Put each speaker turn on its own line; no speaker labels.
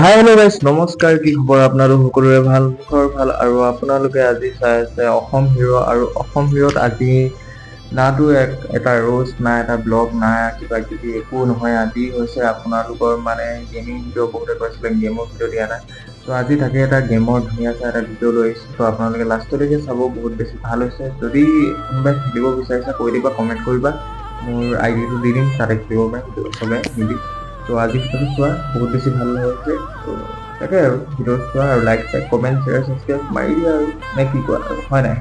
Hi hello' গাইছ, নমস্কাৰ। কি খবৰ? আপোনালোক সকলোৰে ভাল, মুখৰ ভাল। আৰু আপোনালোকে আজি চাই আছে অসম হিৰ'। আৰু অসম হিৰ'ত আজি নাটো এটা ৰোষ্ট, না এটা ব্লগ, না কিবা কিবি একো নহয়। আজি হৈছে আপোনালোকৰ মানে গেমিং ভিডিঅ'। বহুতে কৈছিলে গেমৰ ভিডিঅ' দিয়া নাই, তো আজি তাকে এটা গেমৰ ধুনীয়া চাই এটা ভিডিঅ' লৈ আহিছোঁ। তো আপোনালোকে লাষ্টলৈকে চাব, বহুত বেছি ভাল হৈছে। যদি কোনোবাই খেলিব বিচাৰিছে কৈ দিবা, কমেণ্ট কৰিবা, মোৰ আইডিটো দি দিম, তাতে খেলিব পাৰিম চবে মিলি। তো আজি ভিডিঅ'টো চোৱা, বহুত বেছি ভাল হৈছে। তো তাকে আৰু ভিডিঅ'টো চোৱা আৰু লাইক কমেণ্ট শ্বেয়াৰ ছাবস্ক্ৰাইব মাৰি দিয়া আৰু নে কি কোৱা আৰু, হয় নাই?